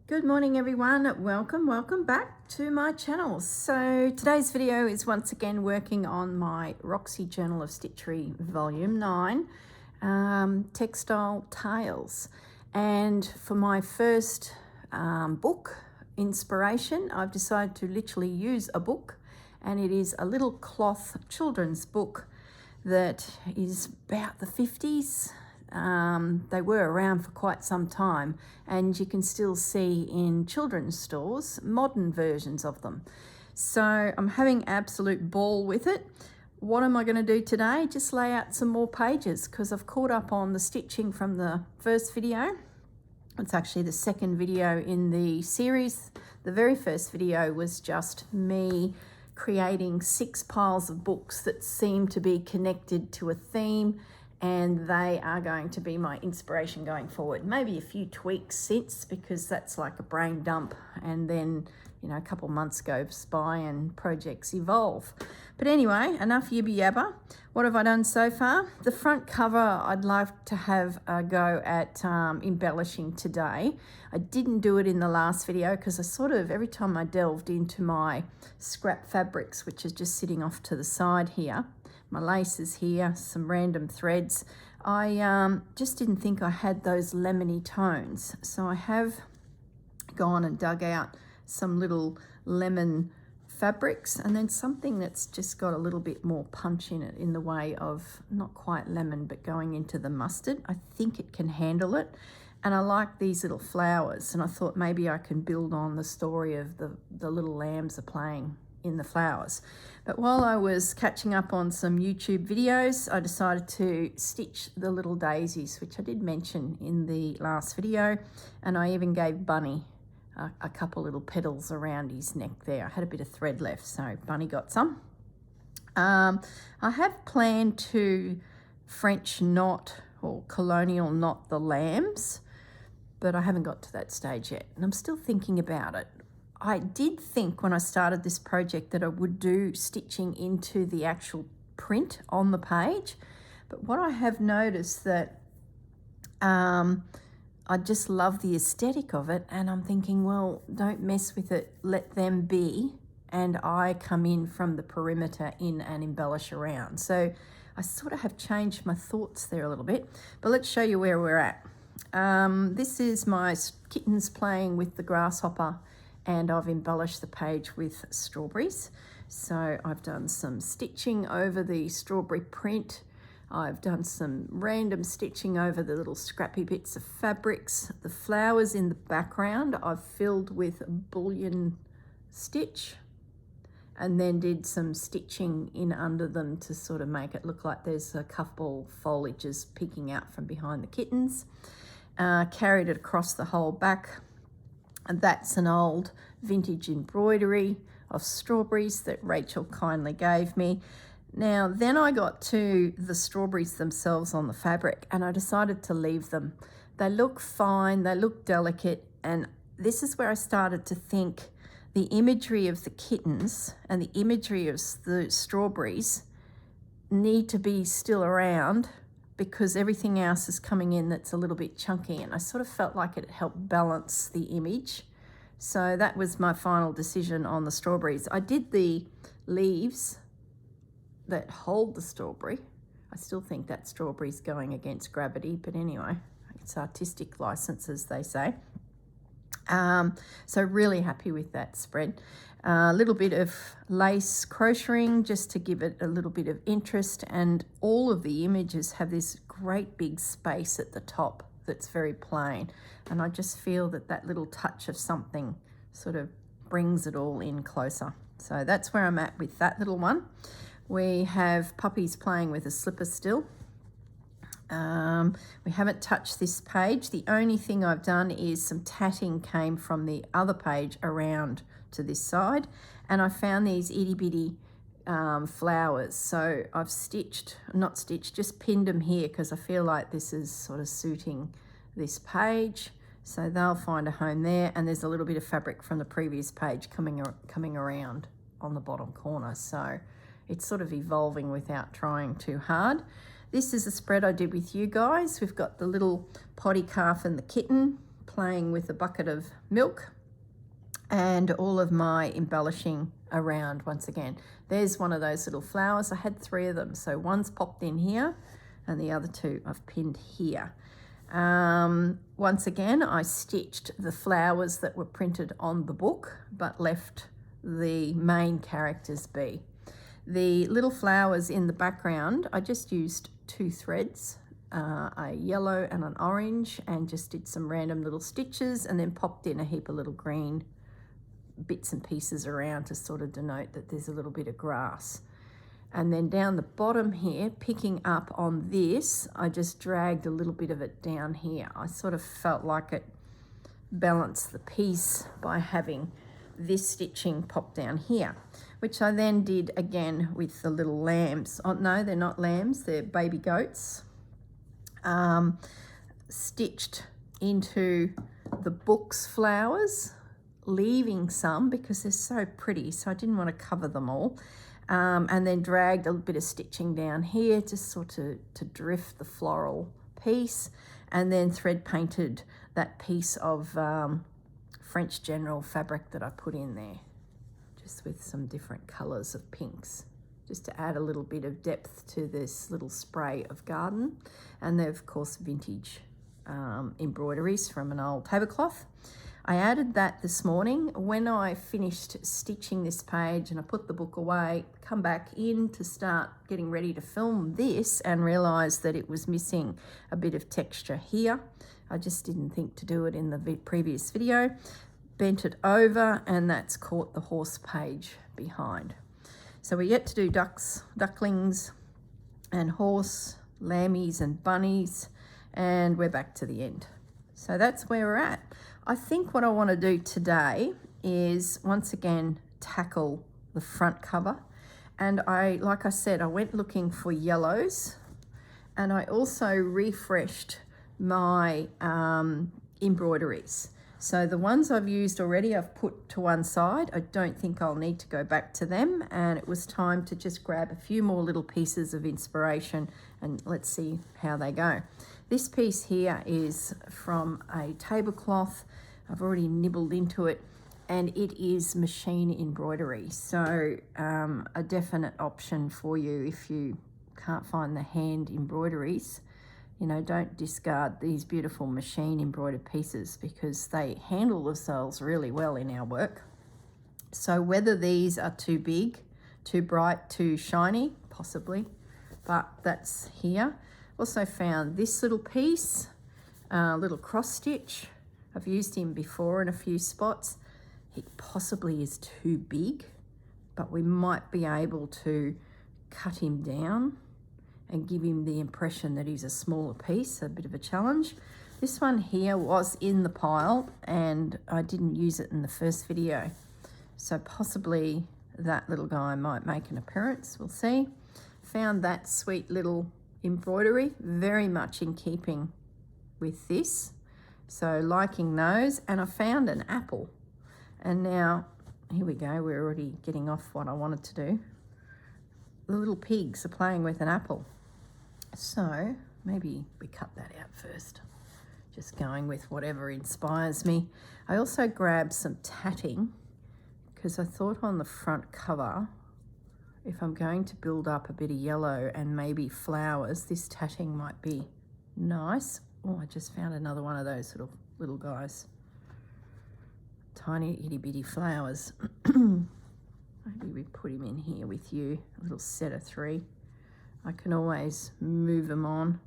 Good morning everyone, welcome back to my channel. So today's video is once again working on my Roxy Journal of Stitchery volume 9 Textile Tales, and for my first book inspiration I've decided to literally use a book, and it is a little cloth children's book that is about the 50s. They were around for quite some time, and you can still see in children's stores modern versions of them. So I'm having absolute ball with it. What am I going to do today? Just lay out some more pages, because I've caught up on the stitching from the first video. It's actually the second video in the series. The very first video was just me creating 6 piles of books that seem to be connected to a theme, and they are going to be my inspiration going forward. Maybe a few tweaks since, because that's like a brain dump, and then a couple months goes by and projects evolve. But anyway, enough yibby yabba. What have I done so far? The front cover I'd like to have a go at embellishing today. I didn't do it in the last video because I sort of, every time I delved into my scrap fabrics, which is just sitting off to the side here, my laces here, some random threads, I just didn't think I had those lemony tones. So I have gone and dug out some little lemon fabrics, and then something that's just got a little bit more punch in it, in the way of not quite lemon but going into the mustard. I think it can handle it, and I like these little flowers, and I thought maybe I can build on the story of the little lambs are playing in the flowers. But while I was catching up on some YouTube videos, I decided to stitch the little daisies, which I did mention in the last video, and I even gave Bunny a couple little petals around his neck there. I had a bit of thread left, so Bunny got some. I have planned to French knot or colonial knot the lambs, but I haven't got to that stage yet, and I'm still thinking about it. I did think when I started this project that I would do stitching into the actual print on the page, but what I have noticed that I just love the aesthetic of it, and I'm thinking, well, don't mess with it, let them be, and I come in from the perimeter in and embellish around. So I sort of have changed my thoughts there a little bit, but let's show you where we're at. This is my kittens playing with the grasshopper, and I've embellished the page with strawberries. So I've done some stitching over the strawberry print. I've done some random stitching over the little scrappy bits of fabrics. The flowers in the background I've filled with bullion stitch, and then did some stitching in under them to sort of make it look like there's a couple foliages peeking out from behind the kittens. Carried it across the whole back. And that's an old vintage embroidery of strawberries that Rachel kindly gave me. Now, then I got to the strawberries themselves on the fabric, and I decided to leave them. They look fine, they look delicate, and this is where I started to think the imagery of the kittens and the imagery of the strawberries need to be still around, because everything else is coming in that's a little bit chunky, and I sort of felt like it helped balance the image. So that was my final decision on the strawberries. I did the leaves that hold the strawberry. I still think that strawberry's going against gravity, but anyway, it's artistic license, as they say. So really happy with that spread. A little bit of lace crocheting just to give it a little bit of interest, and all of the images have this great big space at the top that's very plain, and I just feel that that little touch of something sort of brings it all in closer. So that's where I'm at with that little one. We have puppies playing with a slipper still. We haven't touched this page. The only thing I've done is some tatting came from the other page around to this side, and I found these itty bitty flowers. So I've just pinned them here, because I feel like this is sort of suiting this page. So they'll find a home there, and there's a little bit of fabric from the previous page coming around on the bottom corner. So it's sort of evolving without trying too hard. This is a spread I did with you guys. We've got the little potty calf and the kitten playing with a bucket of milk and all of my embellishing around once again. There's one of those little flowers. I had 3 of them. So one's popped in here and the other 2 I've pinned here. Once again, I stitched the flowers that were printed on the book, but left the main characters be. The little flowers in the background, I just used 2 threads, a yellow and an orange, and just did some random little stitches and then popped in a heap of little green bits and pieces around to sort of denote that there's a little bit of grass. And then down the bottom here, picking up on this, I just dragged a little bit of it down here. I sort of felt like it balanced the piece by having this stitching pop down here, which I then did again with the little lambs. Oh no, they're not lambs, they're baby goats. Stitched into the book's flowers, leaving some because they're so pretty, so I didn't want to cover them all. And then dragged a bit of stitching down here just sort of to drift the floral piece, and then thread painted that piece of French General fabric that I put in there, just with some different colours of pinks, just to add a little bit of depth to this little spray of garden. And they're of course vintage embroideries from an old tablecloth. I added that this morning when I finished stitching this page, and I put the book away, come back in to start getting ready to film this and realised that it was missing a bit of texture here. I just didn't think to do it in the previous video. Bent it over and that's caught the horse page behind. So we're yet to do ducks, ducklings and horse, lammies and bunnies, and we're back to the end. So that's where we're at. I think what I want to do today is once again tackle the front cover, and like I said, I went looking for yellows, and I also refreshed my embroideries. So the ones I've used already I've put to one side. I don't think I'll need to go back to them, and it was time to just grab a few more little pieces of inspiration and let's see how they go. This piece here is from a tablecloth. I've already nibbled into it, and it is machine embroidery. So a definite option for you if you can't find the hand embroideries. You know, don't discard these beautiful machine embroidered pieces because they handle themselves really well in our work. So whether these are too big, too bright, too shiny, possibly, but that's here. Also found this little piece, little cross stitch. I've used him before in a few spots. He possibly is too big, but we might be able to cut him down and give him the impression that he's a smaller piece, a bit of a challenge. This one here was in the pile and I didn't use it in the first video. So possibly that little guy might make an appearance, we'll see. Found that sweet little embroidery, very much in keeping with this. So liking those, and I found an apple. And now, here we go, we're already getting off what I wanted to do. The little pigs are playing with an apple. So maybe we cut that out first. Just going with whatever inspires me. I also grabbed some tatting because I thought on the front cover, if I'm going to build up a bit of yellow and maybe flowers, this tatting might be nice. Oh, I just found another one of those little guys. Tiny itty bitty flowers. Maybe we put him in here with you, a little set of 3. I can always move them on.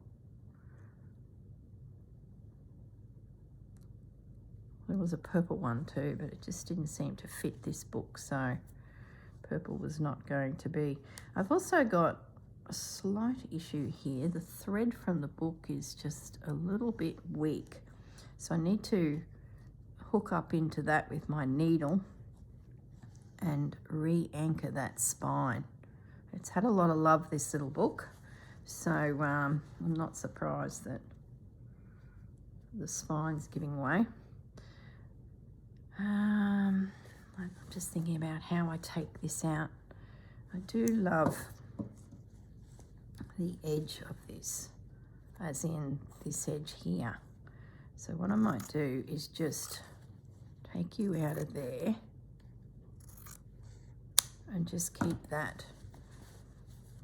There was a purple one too, but it just didn't seem to fit this book, so purple was not going to be. I've also got a slight issue here. The thread from the book is just a little bit weak, so I need to hook up into that with my needle and re-anchor that spine. It's had a lot of love, this little book, so I'm not surprised that the spine's giving way. I'm just thinking about how I take this out. I do love the edge of this, as in this edge here. So what I might do is just take you out of there and just keep that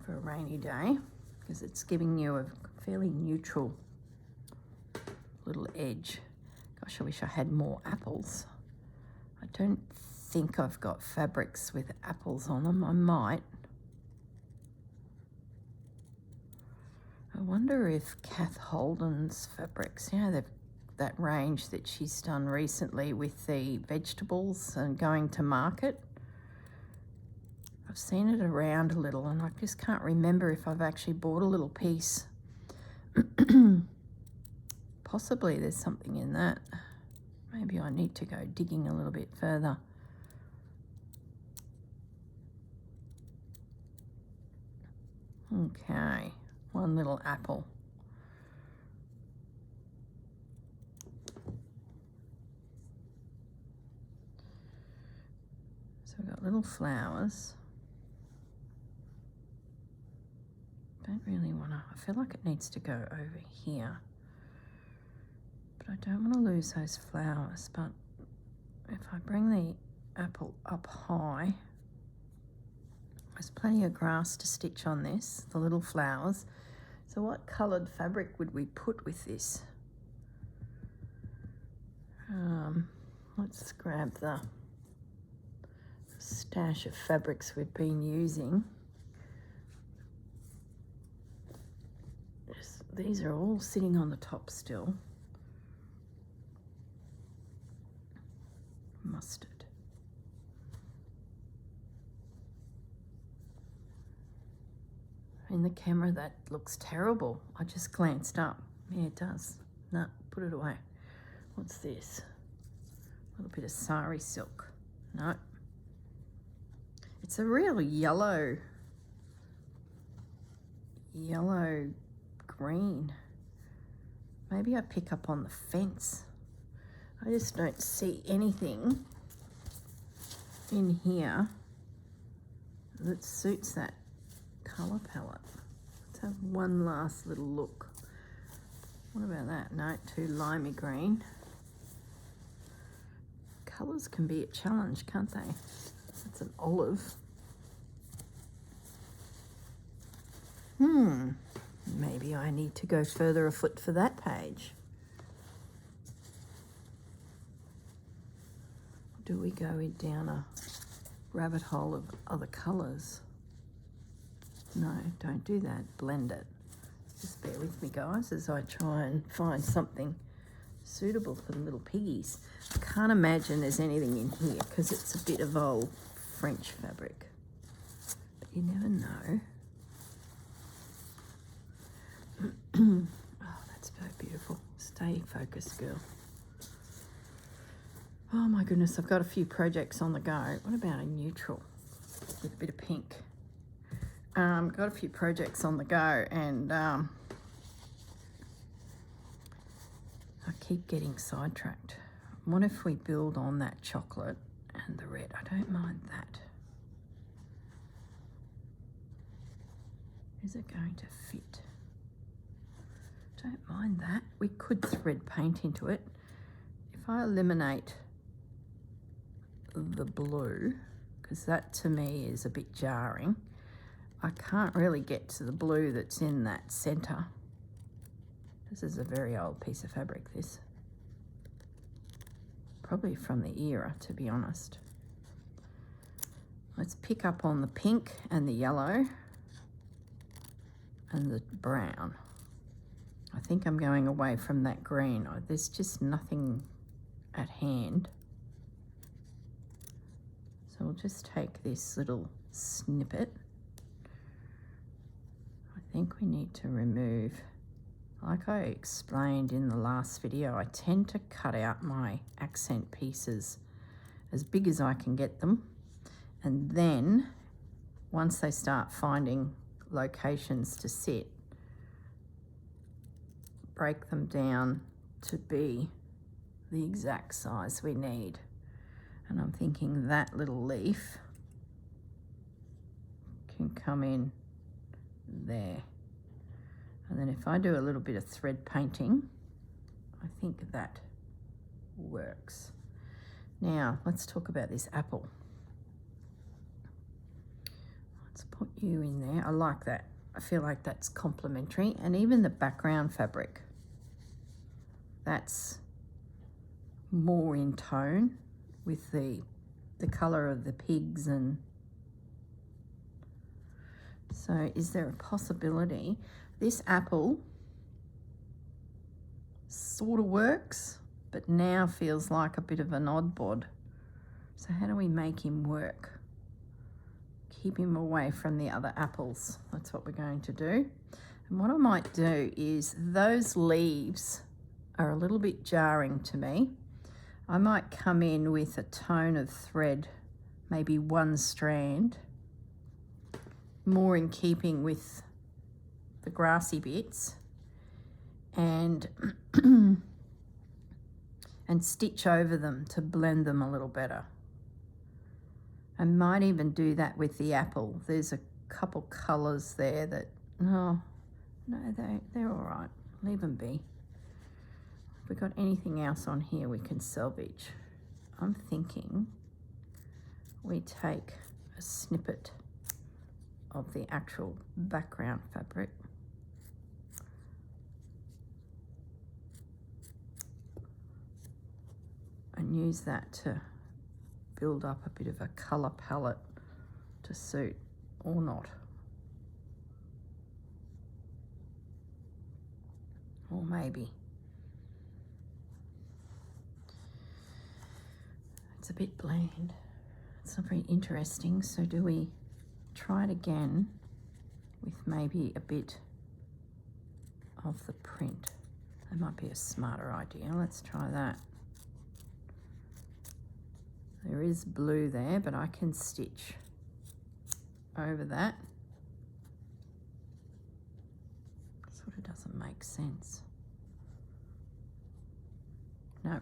for a rainy day, because it's giving you a fairly neutral little edge. Gosh, I wish I had more apples. I don't think I've got fabrics with apples on them. I might. I wonder if Kath Holden's fabrics, you know, that range that she's done recently with the vegetables and going to market. I've seen it around a little and I just can't remember if I've actually bought a little piece. Possibly there's something in that. Maybe I need to go digging a little bit further. Okay, one little apple. So we've got little flowers. Don't really want to, I feel like it needs to go over here. But I don't want to lose those flowers. But if I bring the apple up high, there's plenty of grass to stitch on this, the little flowers. So what coloured fabric would we put with this? Let's grab the stash of fabrics we've been using. These are all sitting on the top still. Mustard. In the camera that looks terrible. I just glanced up. Yeah, it does. No, put it away. What's this? A little bit of sari silk. No. It's a real yellow green. Maybe I pick up on the fence. I just don't see anything in here that suits that colour palette. Let's have one last little look. What about that? No, too limey green. Colours can be a challenge, can't they? That's an olive. Maybe I need to go further afoot for that page. Do we go down a rabbit hole of other colours? No, don't do that. Blend it. Just bear with me, guys, as I try and find something suitable for the little piggies. I can't imagine there's anything in here because it's a bit of old French fabric. But you never know. Oh, that's so beautiful. Stay focused, girl. Oh my goodness, I've got a few projects on the go. What about a neutral with a bit of pink? Got a few projects on the go, and I keep getting sidetracked. What if we build on that chocolate and the red? I don't mind that. Is it going to fit? Don't mind that. We could thread paint into it. If I eliminate the blue, because that to me is a bit jarring, I can't really get to the blue that's in that center. This is a very old piece of fabric, this. Probably from the era, to be honest. Let's pick up on the pink and the yellow and the brown. I think I'm going away from that green. There's just nothing at hand. So we'll just take this little snippet. I think we need to remove, like I explained in the last video, I tend to cut out my accent pieces as big as I can get them. And then once they start finding locations to sit, break them down to be the exact size we need. And I'm thinking that little leaf can come in there. And then if I do a little bit of thread painting, I think that works. Now, let's talk about this apple. Let's put you in there. I like that. I feel like that's complementary. And even the background fabric, that's more in tone with the colour of the pigs. And so is there a possibility this apple sort of works, but now feels like a bit of an odd bod? So how do we make him work? Keep him away from the other apples. That's what we're going to do. And what I might do is, those leaves are a little bit jarring to me. I might come in with a tone of thread, maybe one strand, more in keeping with the grassy bits, and and stitch over them to blend them a little better. I might even do that with the apple. There's a couple colours there that, oh, no, they're all right. Leave them be. If we've got anything else on here we can salvage, I'm thinking we take a snippet of the actual background fabric and use that to build up a bit of a colour palette to suit, or not. Or maybe. It's a bit bland. It's not very interesting, so do we try it again with maybe a bit of the print? That might be a smarter idea. Let's try that. There is blue there, but I can stitch over that. Sort of doesn't make sense. No,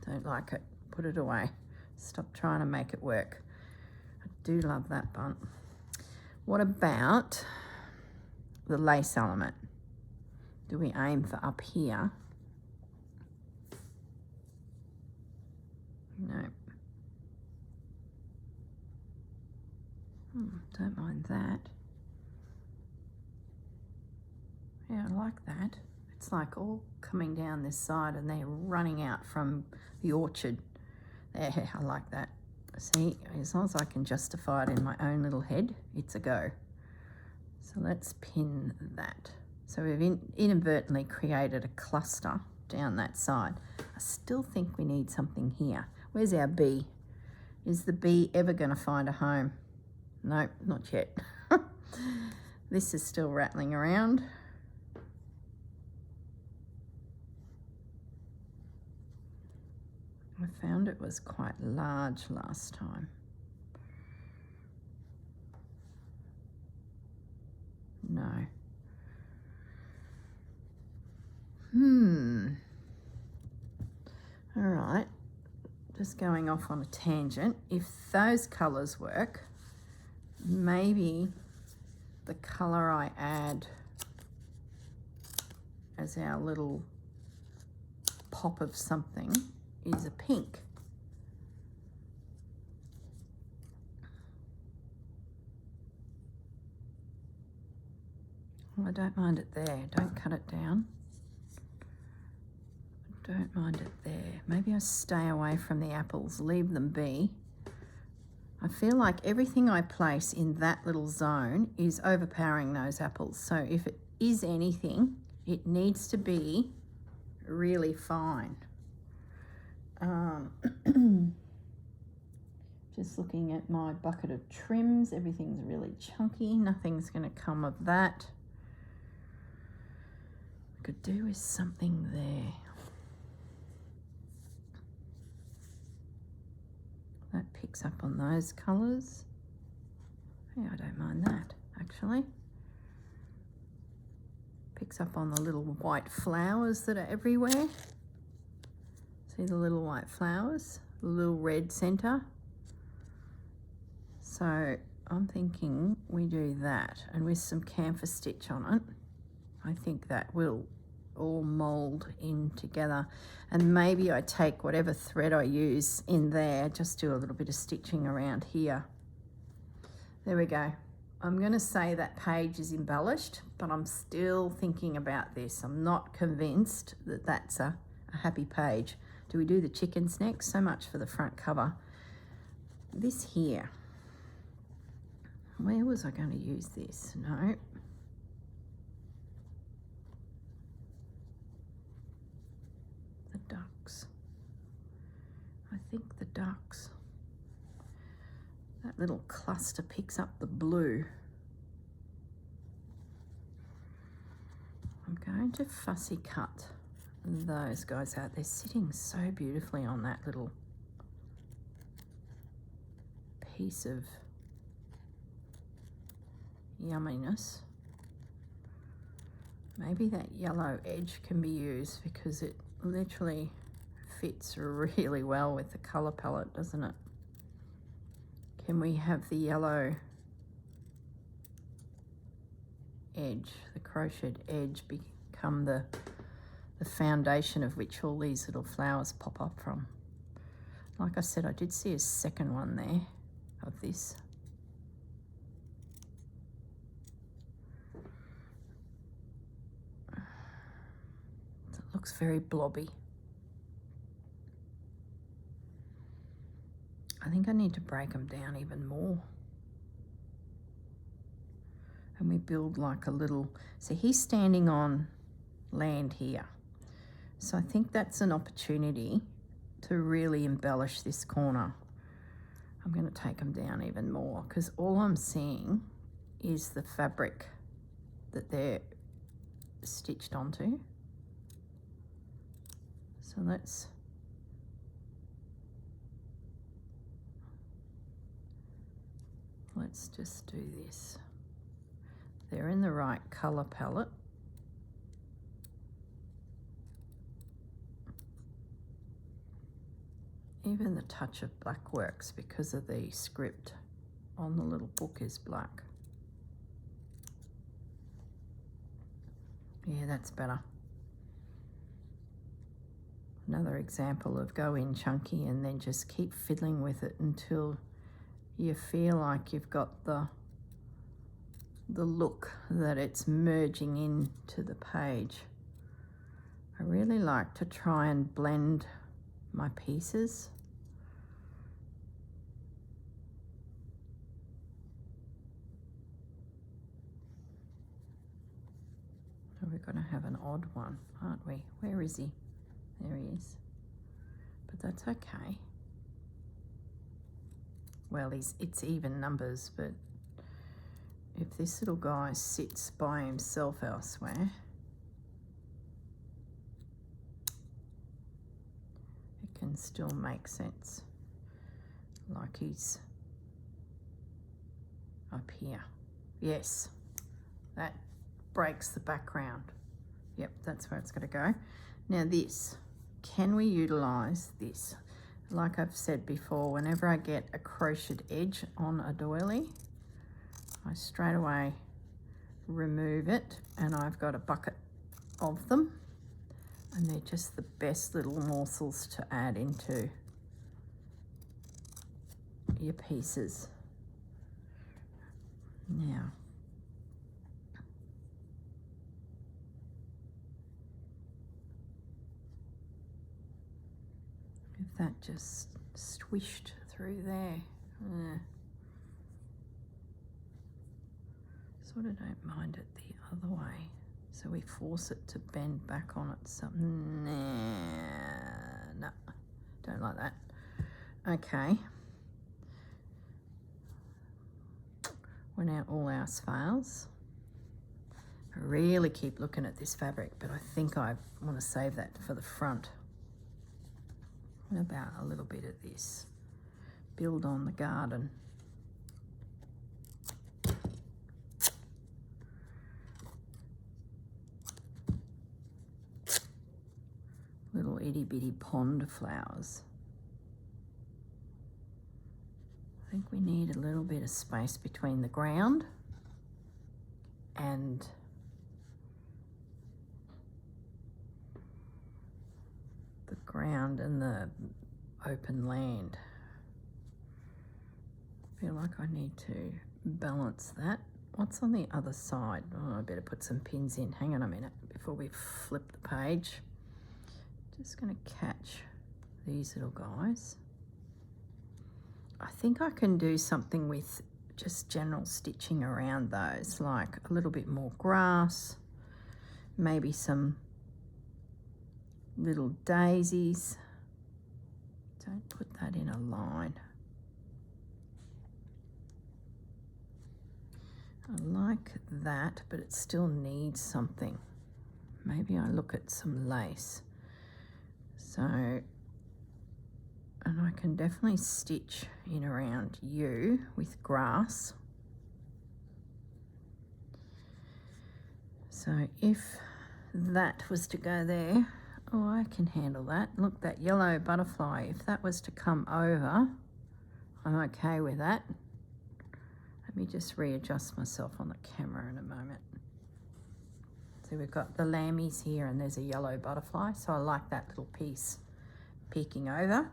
don't like it. Put it away. Stop trying to make it work. I do love that bunt. What about the lace element? Do we aim for up here? No. Don't mind that. Yeah, I like that. It's like all coming down this side and they're running out from the orchard. There, I like that. See, as long as I can justify it in my own little head, it's a go. So let's pin that. So we've inadvertently created a cluster down that side. I still think we need something here. Where's our bee? Is the bee ever going to find a home? Nope, not yet. This is still rattling around. I found it was quite large last time. No. All right, just going off on a tangent. If those colours work, maybe the colour I add as our little pop of something is a pink. Well, I don't mind it there. Don't cut it down. Don't mind it there. Maybe I stay away from the apples, leave them be. I feel like everything I place in that little zone is overpowering those apples. So if it is anything, it needs to be really fine. Just looking at my bucket of trims, everything's really chunky. Nothing's going to come of that. I could do with something there. That picks up on those colours. Yeah, I don't mind that, actually. Picks up on the little white flowers that are everywhere. See the little white flowers? The little red centre. So I'm thinking we do that, and with some camphor stitch on it, I think that will all mold in together. And maybe I take whatever thread I use in there, just do a little bit of stitching around here. There we go. I'm going to say that page is embellished, but I'm still thinking about this. I'm not convinced that that's a happy page. Do we do the chickens next? So much for the front cover. This here, where was I going to use this? No. The ducks. I think the ducks. That little cluster picks up the blue. I'm going to fussy cut those guys out. They're sitting so beautifully on that little piece of yumminess. Maybe that yellow edge can be used because it literally fits really well with the color palette, doesn't it? Can we have the yellow edge, the crocheted edge, become the foundation of which all these little flowers pop up from? Like I said, I did see a second one there of this. It looks very blobby. I think I need to break them down even more. And we build like a little, so he's standing on land here. So I think that's an opportunity to really embellish this corner. I'm going to take them down even more because all I'm seeing is the fabric that they're stitched onto. So let's just do this. They're in the right color palette. Even the touch of black works because of the script on the little book is black. Yeah, that's better. Another example of go in chunky and then just keep fiddling with it until you feel like you've got the look that it's merging into the page. I really like to try and blend my pieces. So we're going to have an odd one, aren't we? Where is he? There he is. But that's okay. Well, it's even numbers, but if this little guy sits by himself elsewhere, it can still make sense. Like he's up here. Yes, that breaks the background. Yep, that's where it's going to go. Now this, can we utilize this? Like I've said before, whenever I get a crocheted edge on a doily, I straight away remove it, and I've got a bucket of them, and they're just the best little morsels to add into your pieces. Now, if that just swished through there, sort of don't mind it the other way. So we force it to bend back on itself. No, don't like that. Okay. We're now all our files. I really keep looking at this fabric, but I think I want to save that for the front. What about a little bit of this? Build on the garden. Little itty bitty pond flowers. I think we need a little bit of space between the ground and ground and the open land. I feel like I need to balance that. What's on the other side? Oh, I better put some pins in. Hang on a minute before we flip the page. Just going to catch these little guys. I think I can do something with just general stitching around those, like a little bit more grass, maybe some little daisies. Don't put that in a line. I like that, but it still needs something. Maybe I look at some lace. So, and I can definitely stitch in around you with grass. So if that was to go there, oh, I can handle that. Look, that yellow butterfly, if that was to come over, I'm okay with that. Let me just readjust myself on the camera in a moment. So we've got the lammies here and there's a yellow butterfly. So I like that little piece peeking over.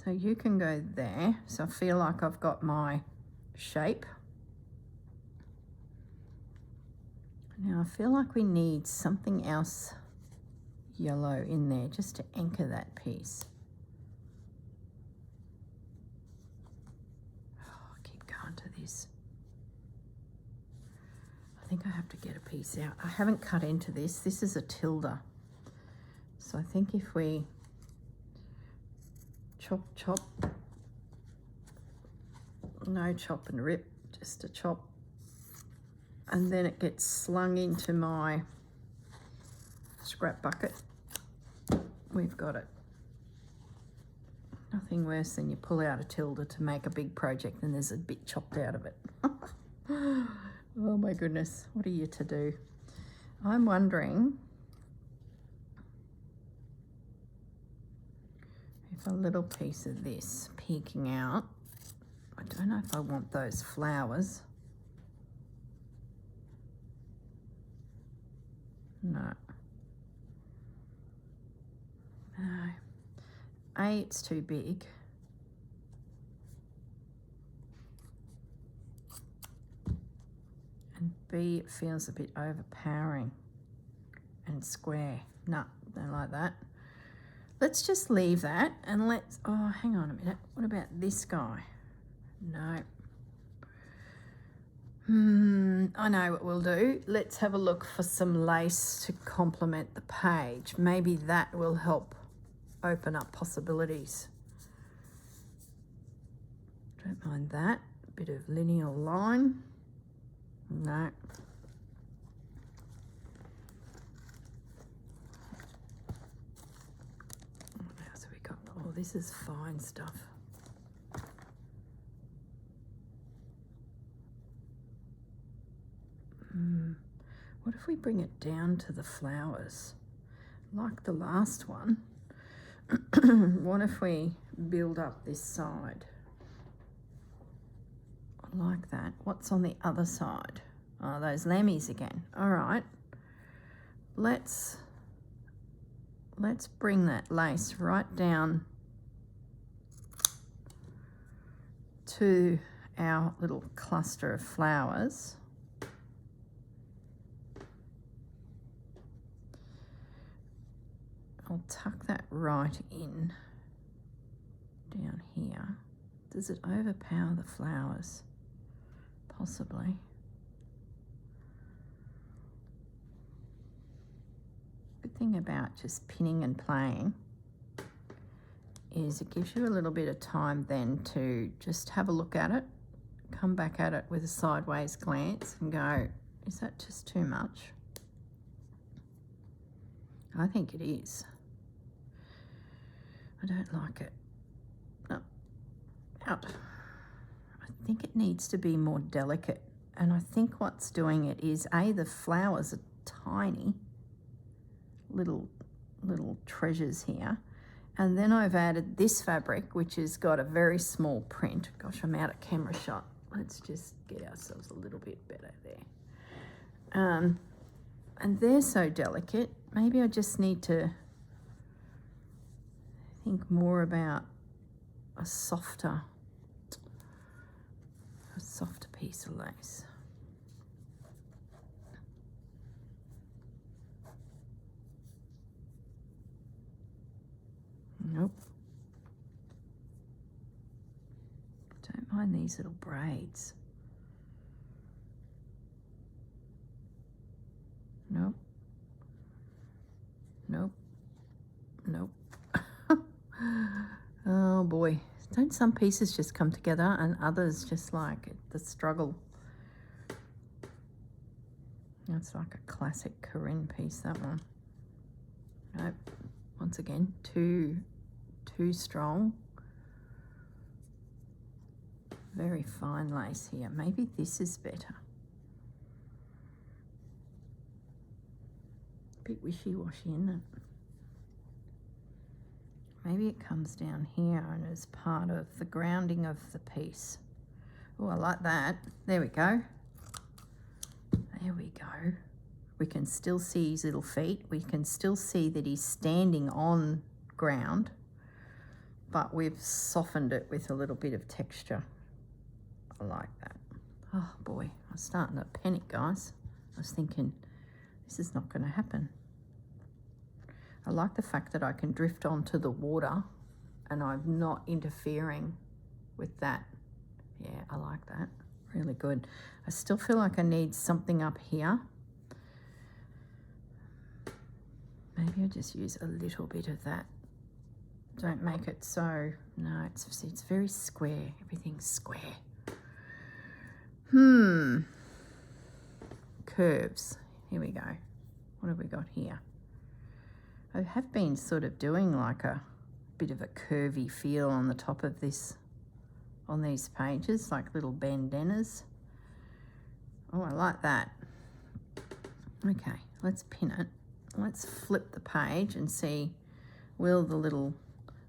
So you can go there. So I feel like I've got my shape. Now I feel like we need something else yellow in there just to anchor that piece. Oh, I keep going to this. I think I have to get a piece out. I haven't cut into this. This is a tilde. So I think if we chop, chop, no chop and rip, just a chop, and then it gets slung into my scrap bucket, we've got it. Nothing worse than you pull out a tilde to make a big project and there's a bit chopped out of it. Oh my goodness, what are you to do? I'm wondering if a little piece of this peeking out, I don't know if I want those flowers. No. No. A, it's too big. And B, it feels a bit overpowering and square. No, don't like that. Let's just leave that and let's, oh, hang on a minute. What about this guy? No. I know what we'll do. Let's have a look for some lace to complement the page. Maybe that will help open up possibilities. Don't mind that. A bit of lineal line. No. What else have we got? Oh, this is fine stuff. What if we bring it down to the flowers? Like the last one. What if we build up this side? I like that. What's on the other side? Oh, those lammies again. All right. Let's bring that lace right down to our little cluster of flowers. I'll tuck that right in down here. Does it overpower the flowers? Possibly. Good thing about just pinning and playing is it gives you a little bit of time then to just have a look at it, come back at it with a sideways glance and go, is that just too much? I think it is. I don't like it. No. Out. I think it needs to be more delicate. And I think what's doing it is, A, the flowers are tiny, little treasures here. And then I've added this fabric, which has got a very small print. Gosh, I'm out of camera shot. Let's just get ourselves a little bit better there. And they're so delicate. Maybe I just need to think more about a softer piece of lace. Nope. Don't mind these little braids. Nope. Nope. Nope. Oh boy. Don't some pieces just come together and others just like the struggle? That's like a classic Corinne piece, that one. Nope. Once again, too strong. Very fine lace here. Maybe this is better. A bit wishy-washy, isn't it? Maybe it comes down here and is part of the grounding of the piece. Oh, I like that. There we go. There we go. We can still see his little feet. We can still see that he's standing on ground, but we've softened it with a little bit of texture. I like that. Oh boy, I was starting to panic, guys. I was thinking, this is not going to happen. I like the fact that I can drift onto the water and I'm not interfering with that. Yeah, I like that. Really good. I still feel like I need something up here. Maybe I just use a little bit of that. Don't make it so, no, it's very square. Everything's square. Curves. Here we go. What have we got here? I have been sort of doing like a bit of a curvy feel on the top of this, on these pages, like little bandanas. Oh, I like that. Okay, let's pin it. Let's flip the page and see, will the little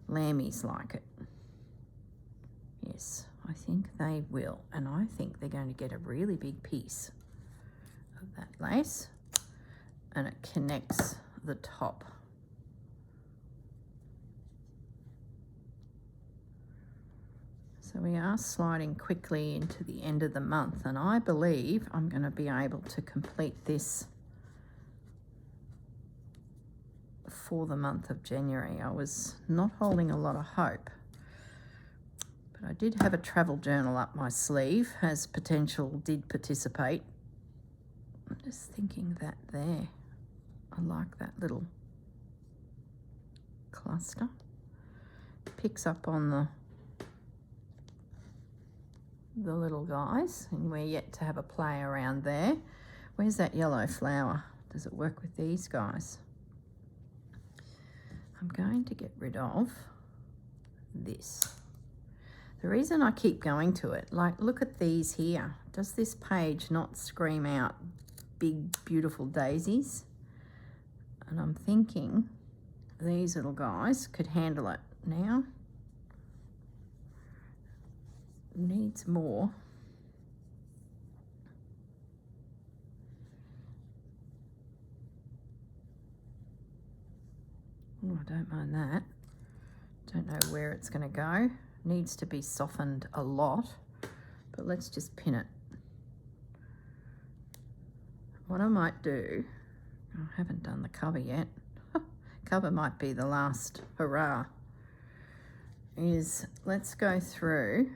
lammies like it? Yes, I think they will. And I think they're going to get a really big piece of that lace. And it connects the top. So we are sliding quickly into the end of the month, and I believe I'm going to be able to complete this for the month of January. I was not holding a lot of hope, but I did have a travel journal up my sleeve, as potential did participate. I'm just thinking that there. I like that little cluster. Picks up on the little guys, and we're yet to have a play around there. Where's that yellow flower? Does it work with these guys? I'm going to get rid of this. The reason I keep going to it, like, look at these here. Does this page not scream out big, beautiful daisies? And I'm thinking these little guys could handle it. Now, needs more. Oh, I don't mind that. Don't know where it's going to go. Needs to be softened a lot, but let's just pin it. What I might do, I haven't done the cover yet. Cover might be the last hurrah. Is let's go through.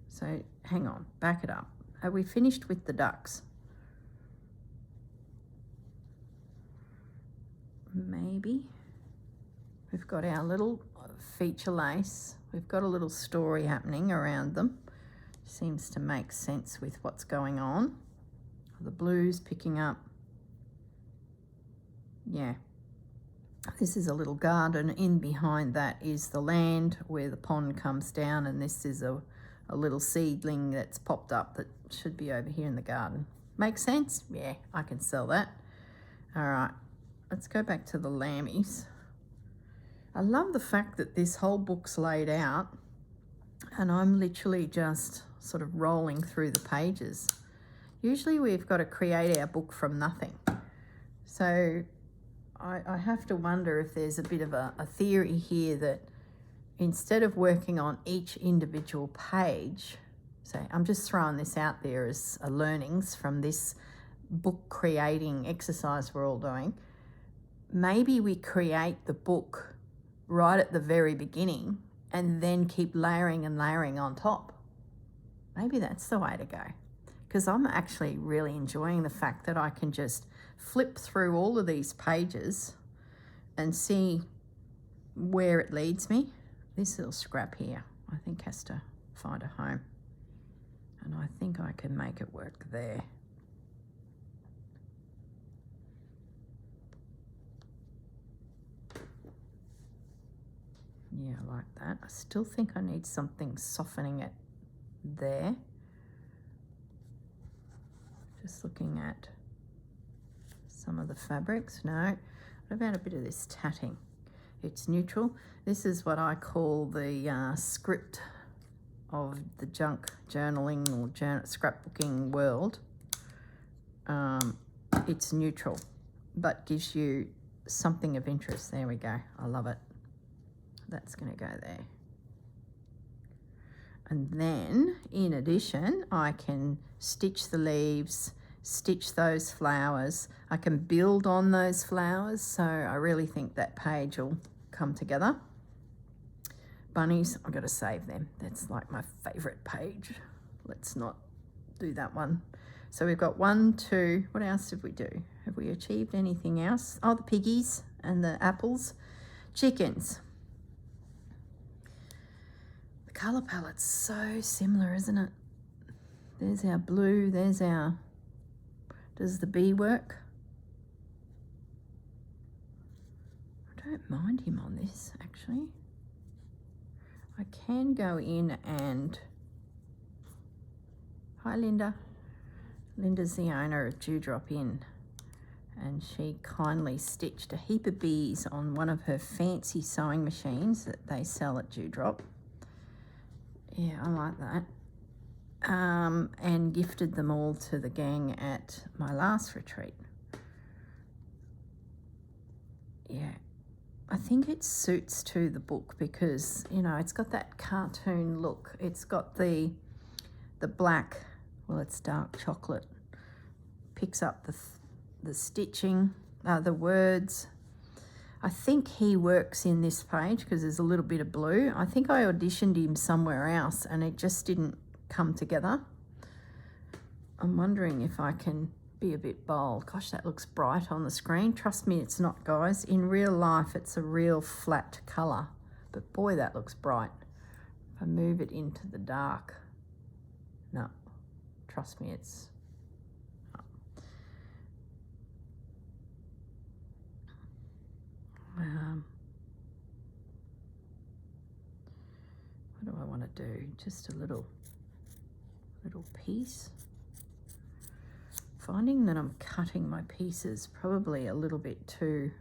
So hang on, back it up. Are we finished with the ducks? Maybe. We've got our little feature lace. We've got a little story happening around them. Seems to make sense with what's going on. The blues picking up. Yeah. This is a little garden. In behind that is the land where the pond comes down, and this is a little seedling that's popped up that should be over here in the garden. Make sense? Yeah, I can sell that. All right, let's go back to the lammies. I love the fact that this whole book's laid out and I'm literally just sort of rolling through the pages. Usually we've got to create our book from nothing. So I have to wonder if there's a bit of a theory here that instead of working on each individual page, so I'm just throwing this out there as a learnings from this book creating exercise we're all doing, maybe we create the book right at the very beginning and then keep layering and layering on top. Maybe that's the way to go, because I'm actually really enjoying the fact that I can just flip through all of these pages and see where it leads me. This little scrap here, I think, has to find a home, and I think I can make it work there. Yeah, I like that. I still think I need something softening it there. Just looking at some of the fabrics. No, what about a bit of this tatting? It's neutral. This is what I call the script of the junk journaling or scrapbooking world. It's neutral, but gives you something of interest. There we go. I love it. That's going to go there. And then, in addition, I can stitch the leaves, stitch those flowers. I can build on those flowers, so I really think that page will come together. Bunnies, I've got to save them. That's like my favourite page. Let's not do that one. So we've got 1, 2, what else did we do? Have we achieved anything else? Oh, the piggies and the apples. Chickens. The colour palette's so similar, isn't it? There's our blue, there's our... Does the bee work? I don't mind him on this, actually. I can go in and... Hi, Linda. Linda's the owner of Dewdrop Inn, and she kindly stitched a heap of bees on one of her fancy sewing machines that they sell at Dewdrop. Yeah, I like that. And gifted them all to the gang at my last retreat. Yeah, I think it suits to the book because, you know, it's got that cartoon look. It's got the black, well, it's dark chocolate. Picks up the stitching, the words. I think he works in this page because there's a little bit of blue. I think I auditioned him somewhere else and it just didn't come together. I'm wondering if I can be a bit bold. Gosh, that looks bright on the screen. Trust me, it's not, guys. In real life, it's a real flat colour. But boy, that looks bright. If I move it into the dark, no, trust me, it's... what do I want to do? Just a little piece. Finding that I'm cutting my pieces probably a little bit too...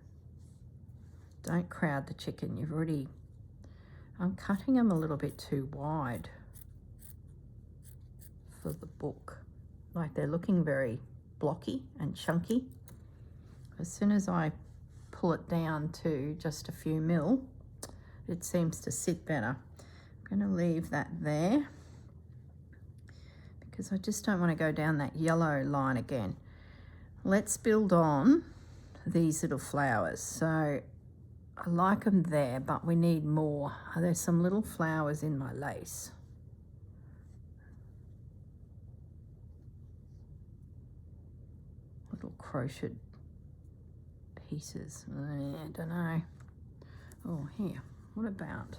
Don't crowd the chicken. You've already... I'm cutting them a little bit too wide for the book. Like they're looking very blocky and chunky. As soon as I pull it down to just a few mil, it seems to sit better. I'm going to leave that there because I just don't want to go down that yellow line again. Let's build on these little flowers. So I like them there, but we need more. There's some little flowers in my lace. Little crocheted pieces. I don't know. Oh, here. What about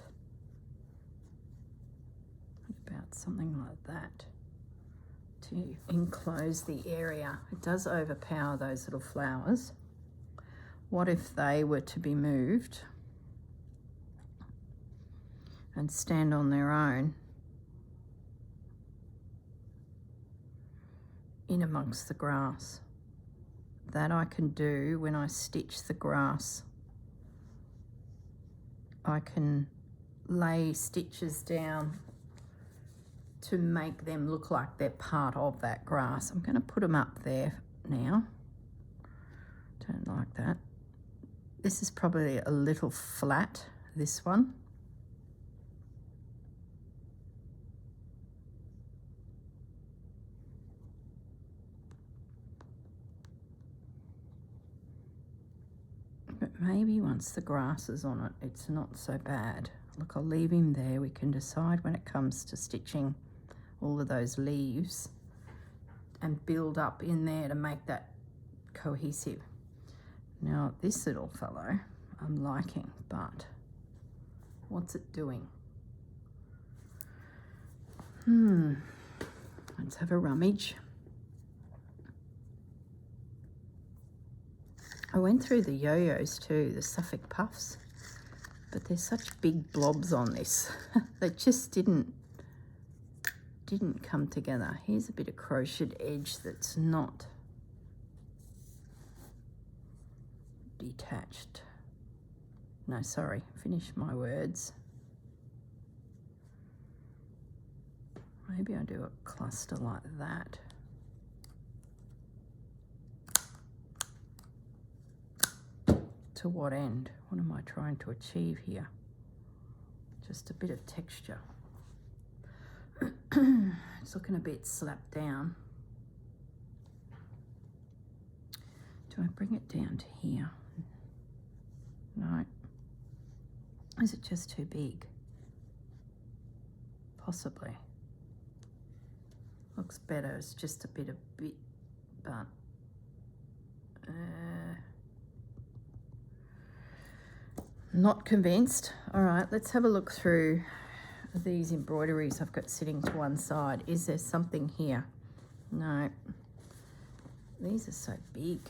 something like that to enclose the area? It does overpower those little flowers. What if they were to be moved and stand on their own in amongst the grass? That I can do when I stitch the grass. I can lay stitches down to make them look like they're part of that grass. I'm going to put them up there now. Don't like that. This is probably a little flat, this one. But maybe once the grass is on it, it's not so bad. Look, I'll leave him there. We can decide when it comes to stitching all of those leaves and build up in there to make that cohesive. Now, this little fellow I'm liking, but what's it doing? Let's have a rummage. I went through the yo-yos too, the Suffolk puffs, but there's such big blobs on this. They just didn't come together. Here's a bit of crocheted edge that's not detached. No, sorry, finish my words. Maybe I do a cluster like that. To what end? What am I trying to achieve here? Just a bit of texture. It's looking a bit slapped down. Do I bring it down to here? No. Is it just too big? Possibly. Looks better. It's just a bit, but not convinced. All right, let's have a look through these embroideries I've got sitting to one side. Is there something here? No. These are so big.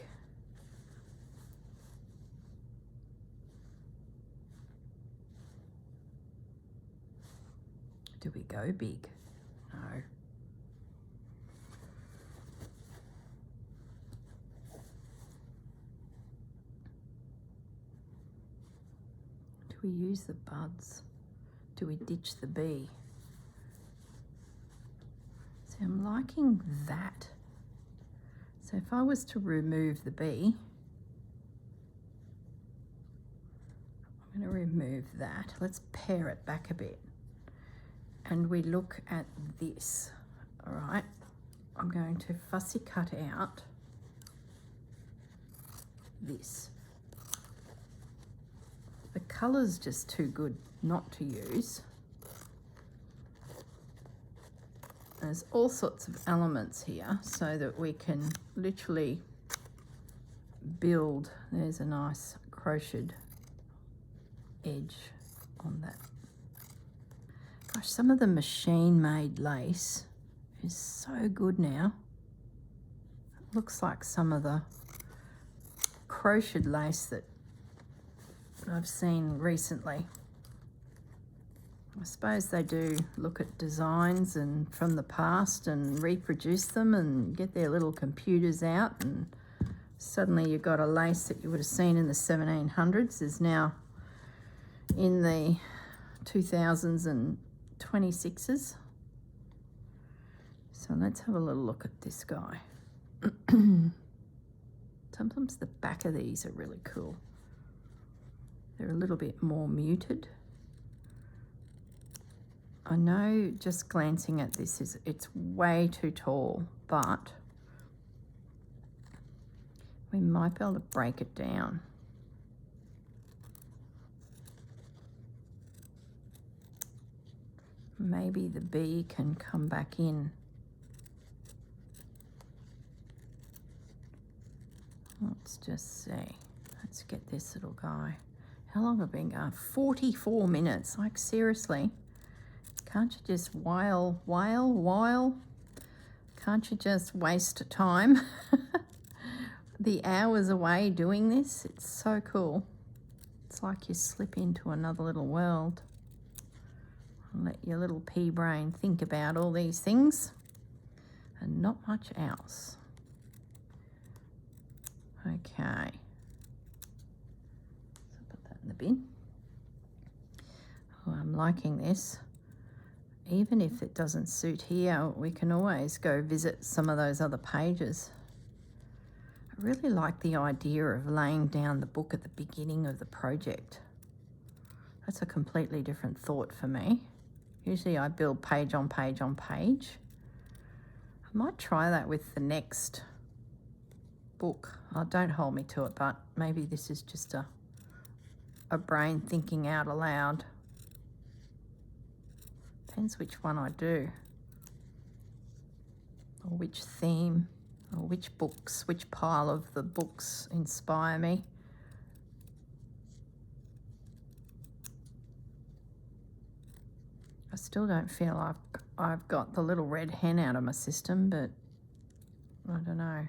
Do we go big? No. Do we use the buds? Do we ditch the bee? See, I'm liking that. So if I was to remove the bee, I'm going to remove that. Let's pare it back a bit. And we look at this. All right. I'm going to fussy cut out this. The colour's just too good not to use. There's all sorts of elements here so that we can literally build. There's a nice crocheted edge on that. Gosh, some of the machine-made lace is so good now. It looks like some of the crocheted lace that I've seen recently. I suppose they do look at designs and from the past and reproduce them and get their little computers out, and suddenly you've got a lace that you would have seen in the 1700s is now in the 2000s and 26s. So let's have a little look at this guy. Sometimes the back of these are really cool. They're a little bit more muted. I know just glancing at this it's way too tall, but we might be able to break it down. Maybe the bee can come back in. Let's just see. Let's get this little guy. How long have I been going? 44 minutes. Like, seriously. Can't you just while? Can't you just waste time? The hours away doing this, it's so cool. It's like you slip into another little world. Let your little pea brain think about all these things and not much else. Okay. So put that in the bin. Oh, I'm liking this. Even if it doesn't suit here, we can always go visit some of those other pages. I I really like the idea of laying down the book at the beginning of the project. That's a completely different thought for me. Usually I build page on page on page. I might try that with the next book. Oh, don't hold me to it, but maybe this is just a brain thinking out aloud. Depends which one I do, or which theme, or which books, which pile of the books inspire me. I still don't feel I've got the little red hen out of my system, but I don't know.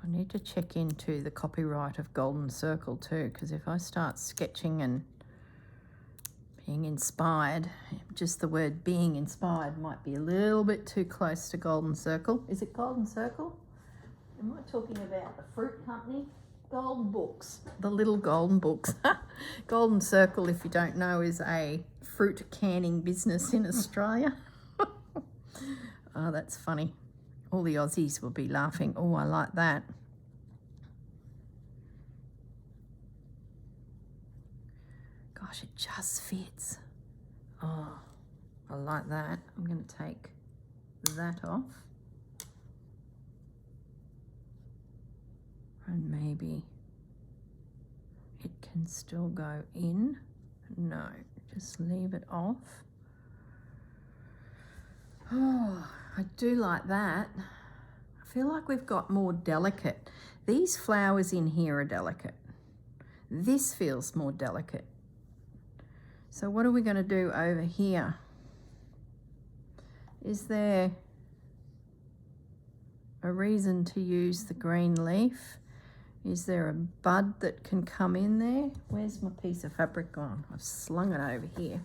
I need to check into the copyright of Golden Circle too, because if I start sketching and being inspired, just the word being inspired might be a little bit too close to Golden Circle. Is it Golden Circle? Am I talking about the fruit company? Golden Books, the little Golden Books. Golden Circle, if you don't know, is a fruit canning business in Australia. Oh, that's funny. All the Aussies will be laughing. Oh, I like that. Gosh, it just fits. Oh, I like that. I'm going to take that off. And maybe it can still go in. No, just leave it off. Oh, I do like that. I feel like we've got more delicate. These flowers in here are delicate. This feels more delicate. So what are we going to do over here? Is there a reason to use the green leaf? Is there a bud that can come in there? Where's my piece of fabric gone? I've slung it over here.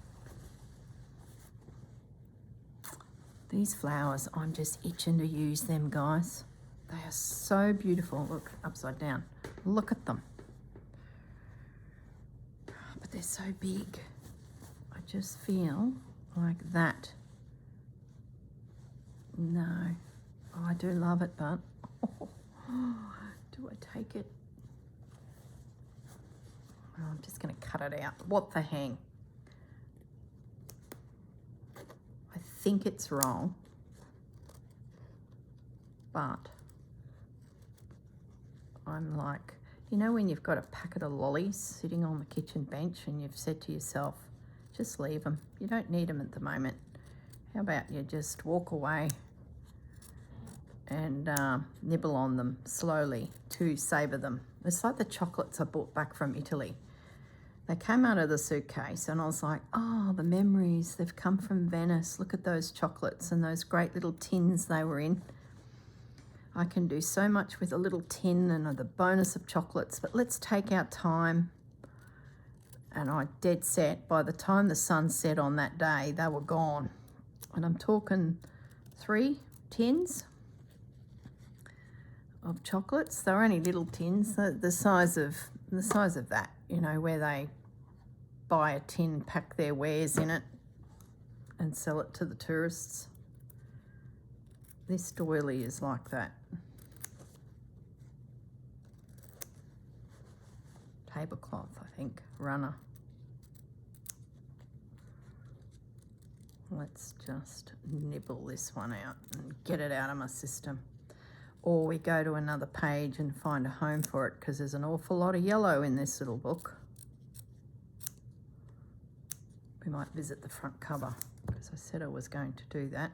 These flowers, I'm just itching to use them, guys. They are so beautiful. Look, upside down. Look at them. But they're so big. I just feel like that. No. Oh, I do love it, but do I take it? Oh, I'm just going to cut it out. What the hang? I think it's wrong, but I'm like, you know when you've got a packet of lollies sitting on the kitchen bench and you've said to yourself, just leave them. You don't need them at the moment. How about you just walk away and nibble on them slowly to savour them. It's like the chocolates I brought back from Italy. They came out of the suitcase and I was like, oh, the memories, they've come from Venice. Look at those chocolates and those great little tins they were in. I can do so much with a little tin and the bonus of chocolates, but let's take our time. And I dead set, by the time the sun set on that day, they were gone. And I'm talking 3 tins of chocolates. They're only little tins, the size of that, you know, where they buy a tin, pack their wares in it and sell it to the tourists. This doily is like that. Tablecloth, I think, runner. Let's just nibble this one out and get it out of my system. Or we go to another page and find a home for it, because there's an awful lot of yellow in this little book. We might visit the front cover, because I said I was going to do that.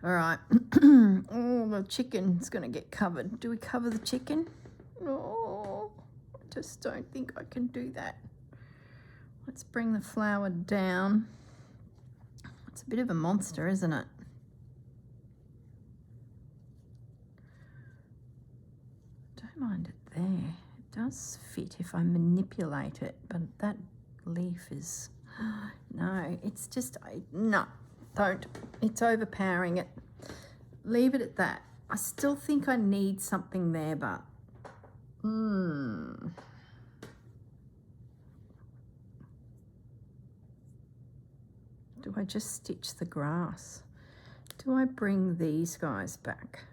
All right. Oh, the chicken's going to get covered. Do we cover the chicken? No, I just don't think I can do that. Let's bring the flower down. It's a bit of a monster, isn't it? Don't mind it there. It does fit if I manipulate it, but that leaf is... No, it's just... No, don't. It's overpowering it. Leave it at that. I still think I need something there, but... Do I just stitch the grass? Do I bring these guys back?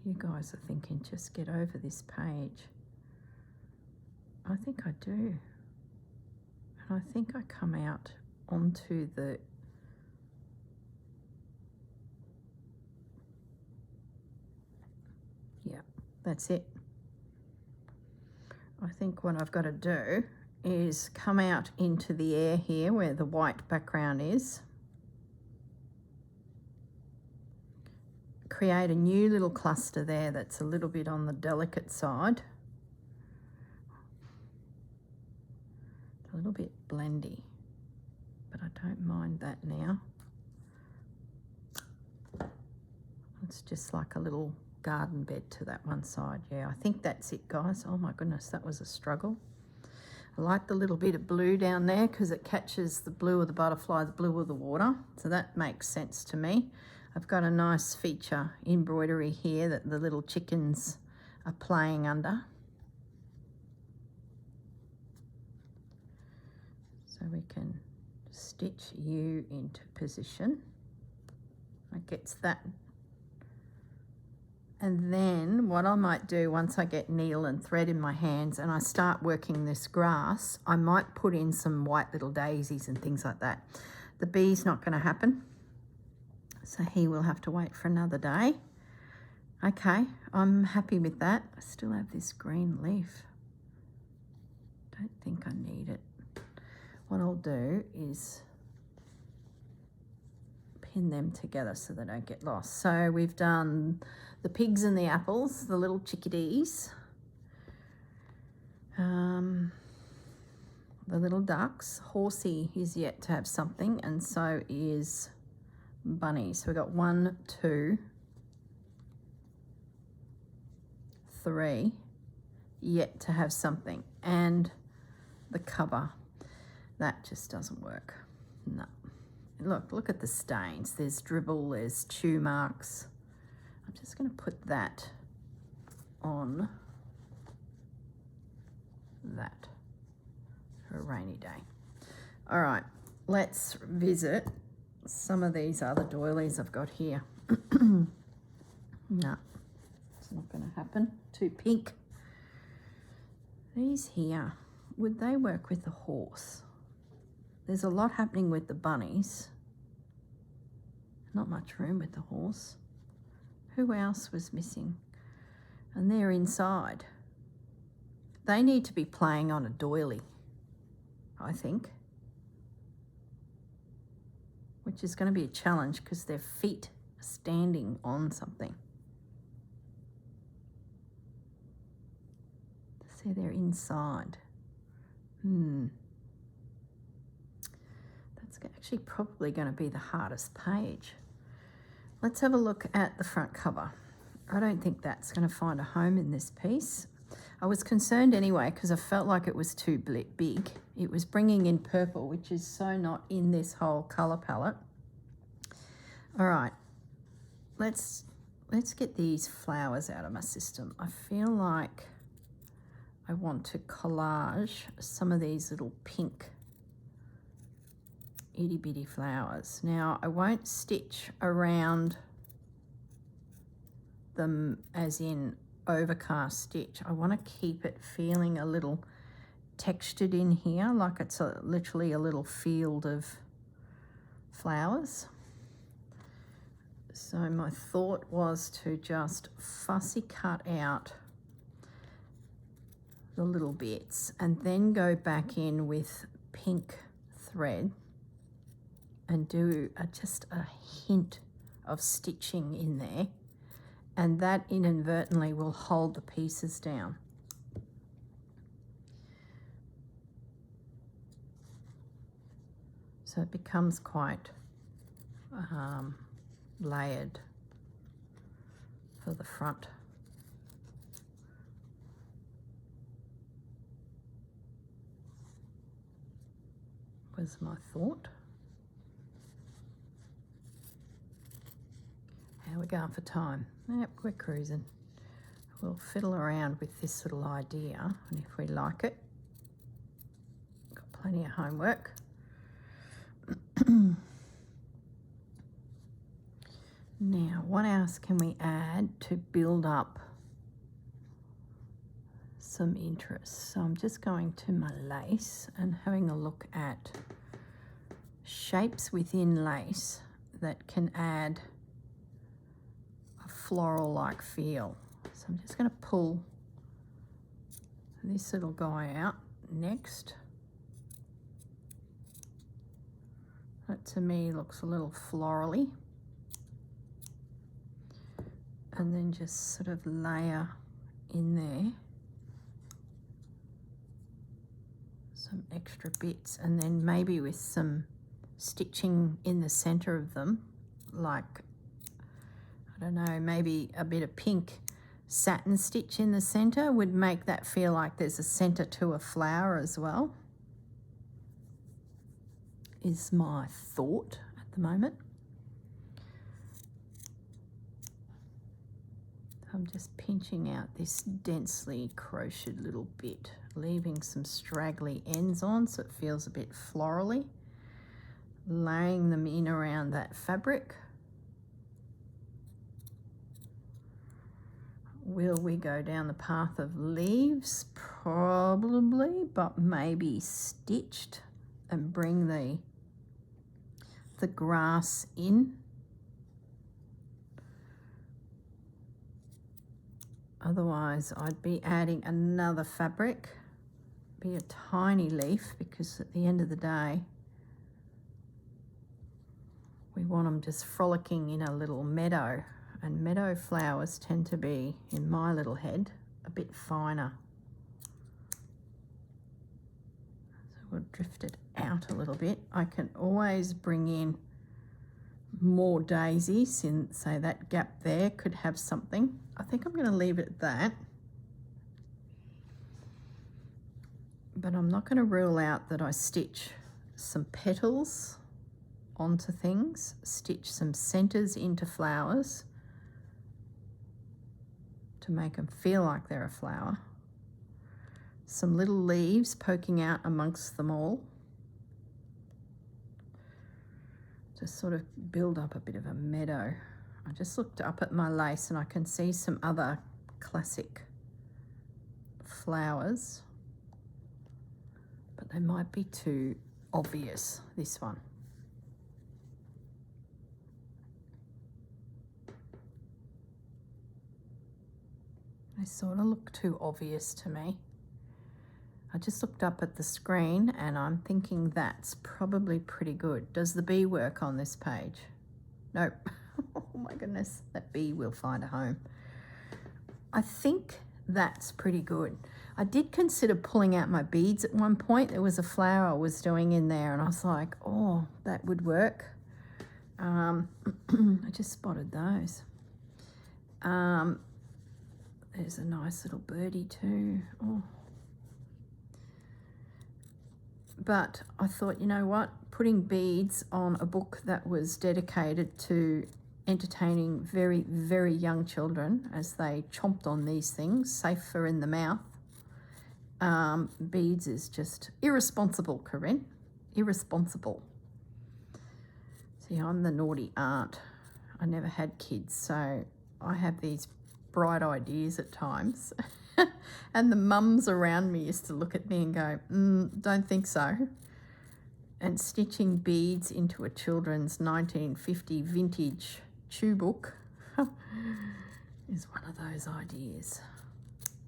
You guys are thinking, just get over this page. I think I do. And I think I come out onto the yeah, that's it. I think what I've got to do is come out into the air here where the white background is. Create a new little cluster there that's a little bit on the delicate side. A little bit blendy, but I don't mind that now. It's just like a little garden bed to that one side. Yeah, I think that's it, guys. Oh my goodness, that was a struggle. I like the little bit of blue down there because it catches the blue of the butterfly, the blue of the water. So that makes sense to me. I've got a nice feature embroidery here that the little chickens are playing under. So we can stitch you into position. That gets that. And then what I might do once I get needle and thread in my hands and I start working this grass, I might put in some white little daisies and things like that. The bee's not going to happen, so he will have to wait for another day. Okay, I'm happy with that. I still have this green leaf. Don't think I need it. What I'll do is pin them together so they don't get lost. So we've done the pigs and the apples, the little chickadees, the little ducks. Horsey is yet to have something, and so is Bunny. So we've got 1, 2, 3 yet to have something, and the cover. That just doesn't work. No. Look at the stains. There's dribble, there's chew marks. I'm just going to put that on that for a rainy day. All right, let's visit some of these other doilies I've got here. No, it's not going to happen. Too pink. These here, would they work with the horse? There's a lot happening with the bunnies. Not much room with the horse. Who else was missing? And they're inside. They need to be playing on a doily, I think. Which is going to be a challenge because their feet are standing on something. See, they're inside. That's actually probably going to be the hardest page. Let's have a look at the front cover. I don't think that's going to find a home in this piece. I was concerned anyway because I felt like it was too big. It was bringing in purple, which is so not in this whole colour palette. All right, let's get these flowers out of my system. I feel like I want to collage some of these little pink itty bitty flowers. Now I won't stitch around them as in overcast stitch. I want to keep it feeling a little textured in here, like it's literally a little field of flowers. So my thought was to just fussy cut out the little bits and then go back in with pink thread and do just a hint of stitching in there, and that inadvertently will hold the pieces down. So it becomes quite layered for the front. Was my thought. How are we going for time? Yep, we're cruising. We'll fiddle around with this little idea, and if we like it, got plenty of homework. Now, what else can we add to build up some interest? So I'm just going to my lace and having a look at shapes within lace that can add a floral-like feel. So I'm just going to pull this little guy out next. That to me looks a little florally. And then just sort of layer in there some extra bits, and then maybe with some stitching in the center of them, like, I don't know, maybe a bit of pink satin stitch in the center would make that feel like there's a center to a flower as well, is my thought at the moment. I'm just pinching out this densely crocheted little bit, leaving some straggly ends on so it feels a bit florally, laying them in around that fabric. Will we go down the path of leaves? Probably, but maybe stitched and bring the grass in. Otherwise, I'd be adding another fabric, be a tiny leaf, because at the end of the day, we want them just frolicking in a little meadow, and meadow flowers tend to be, in my little head, a bit finer. So we'll drift it out a little bit. I can always bring in more daisies in, say, that gap there could have something. I think I'm going to leave it at that, but I'm not going to rule out that I stitch some petals onto things, stitch some centers into flowers to make them feel like they're a flower, some little leaves poking out amongst them all, to sort of build up a bit of a meadow. I just looked up at my lace and I can see some other classic flowers, but they might be too obvious, this one. They sort of look too obvious to me. I just looked up at the screen and I'm thinking that's probably pretty good. Does the bee work on this page? Nope. Oh my goodness, that bee will find a home. I think that's pretty good. I did consider pulling out my beads at one point. There was a flower I was doing in there and I was like, oh, that would work. I just spotted those. There's a nice little birdie too. Oh. But I thought, you know what, putting beads on a book that was dedicated to entertaining very, very young children as they chomped on these things, safer in the mouth, beads is just irresponsible, Corinne, irresponsible. See, I'm the naughty aunt. I never had kids, so I have these bright ideas at times. And the mums around me used to look at me and go, don't think so. And stitching beads into a children's 1950 vintage chew book is one of those ideas.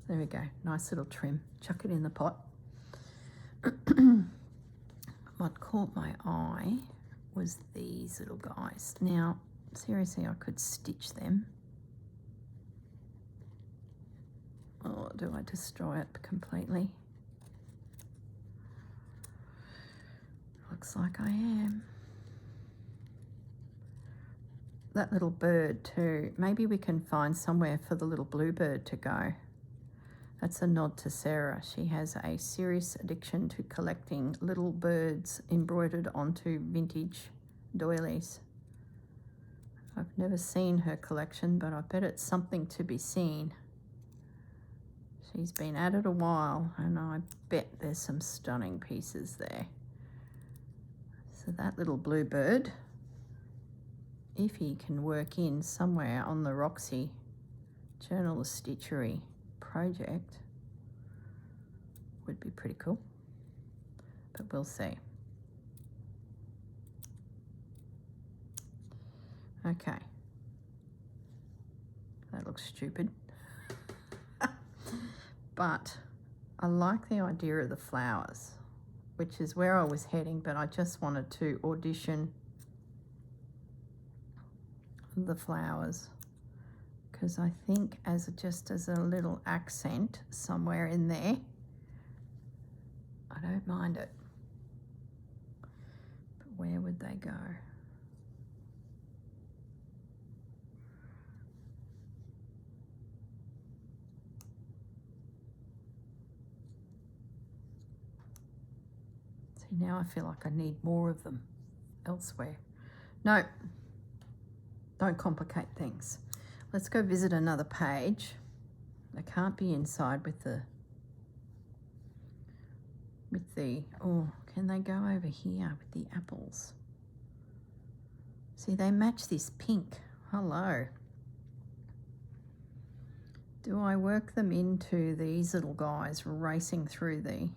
There we go, nice little trim. Chuck it in the pot. What caught my eye was these little guys. Now, seriously, I could stitch them. Or do I destroy it completely? Looks like I am. That little bird too. Maybe we can find somewhere for the little bluebird to go. That's a nod to Sarah. She has a serious addiction to collecting little birds embroidered onto vintage doilies. I've never seen her collection, but I bet it's something to be seen. She's been at it a while, and I bet there's some stunning pieces there. So that little bluebird if he can work in somewhere on the Roxy Journal of Stitchery project, would be pretty cool, but we'll see. Okay, that looks stupid, but I like the idea of the flowers, which is where I was heading, but I just wanted to audition the flowers because I think just as a little accent somewhere in there, I don't mind it. But where would they go? See, now I feel like I need more of them elsewhere. No, don't complicate things. Let's go visit another page. They can't be inside with the, oh, can they go over here with the apples? See, they match this pink. Hello. Do I work them into these little guys racing through the,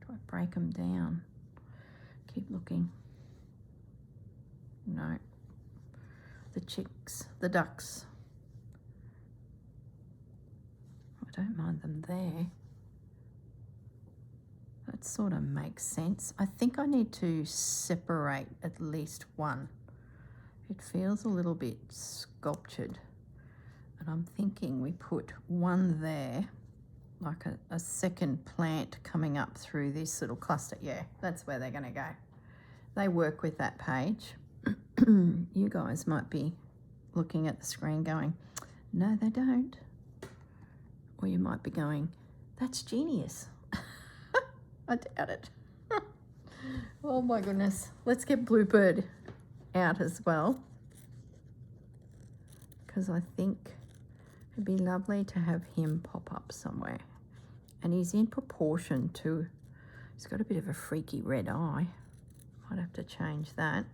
do I break them down? Keep looking. No. The chicks, the ducks. I don't mind them there. That sort of makes sense. I think I need to separate at least one. It feels a little bit sculptured. And I'm thinking we put one there, like a second plant coming up through this little cluster. Yeah, that's where they're going to go. They work with that page. You guys might be looking at the screen going, no, they don't. Or you might be going, that's genius. I doubt it. Oh my goodness. Let's get Bluebird out as well, because I think it'd be lovely to have him pop up somewhere. And he's in proportion to, he's got a bit of a freaky red eye. Might have to change that.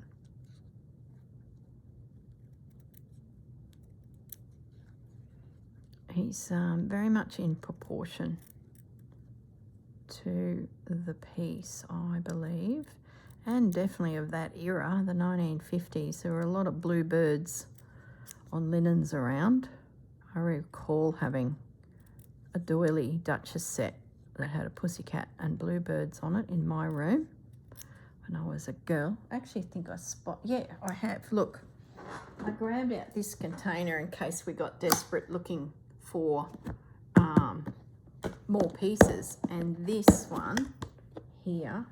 He's very much in proportion to the piece, I believe, and definitely of that era, the 1950s. There were a lot of bluebirds on linens around. I recall having a doily Duchess set that had a pussycat and bluebirds on it in my room when I was a girl. I actually think yeah, I have. Look, I grabbed out this container in case we got desperate looking for more pieces, and this one here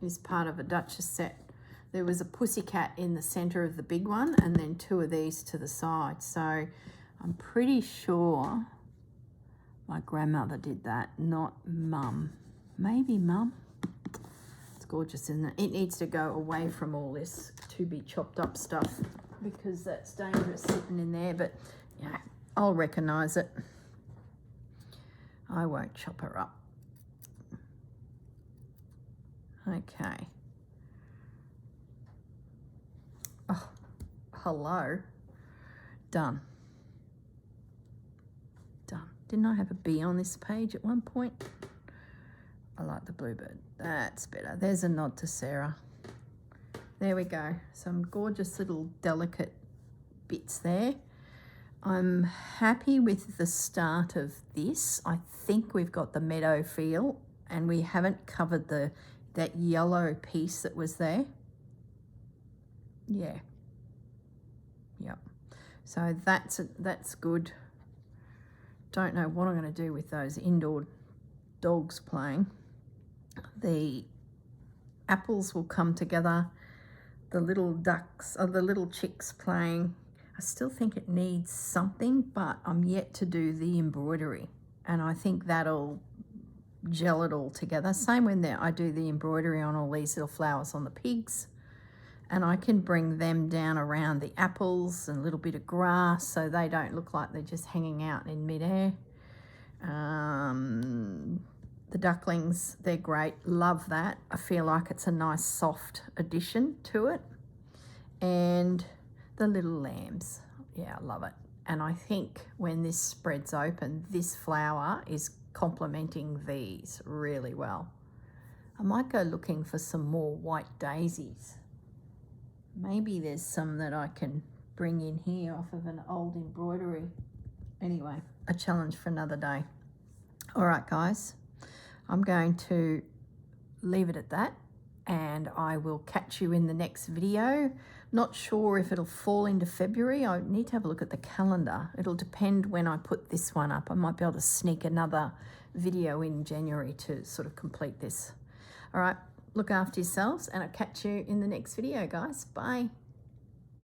is part of a Duchess set. There was a pussycat in the center of the big one and then two of these to the side, so I'm pretty sure my grandmother did that, not mum. Maybe mum. It's gorgeous, isn't it? It needs to go away from all this to be chopped up stuff because that's dangerous sitting in there, but yeah, I'll recognise it. I won't chop her up. Okay. Oh, hello. Done. Done. Didn't I have a bee on this page at one point? I like the bluebird. That's better. There's a nod to Sarah. There we go. Some gorgeous little delicate bits there. I'm happy with the start of this. I think we've got the meadow feel and we haven't covered that yellow piece that was there. Yeah. Yep. So that's good. Don't know what I'm going to do with those indoor dogs playing. The apples will come together. The little ducks, or the little chicks playing. I still think it needs something, but I'm yet to do the embroidery, and I think that'll gel it all together. Same when I do the embroidery on all these little flowers on the pigs, and I can bring them down around the apples and a little bit of grass so they don't look like they're just hanging out in midair. The ducklings, they're great. Love that. I feel like it's a nice soft addition to it. and the little lambs. Yeah, I love it. And I think when this spreads open, this flower is complementing these really well. I might go looking for some more white daisies. Maybe there's some that I can bring in here off of an old embroidery. Anyway, a challenge for another day. All right, guys, I'm going to leave it at that, and I will catch you in the next video. Not sure if it'll fall into February. I need to have a look at the calendar. It'll depend when I put this one up. I might be able to sneak another video in January to sort of complete this. All right, look after yourselves, and I'll catch you in the next video, guys. Bye.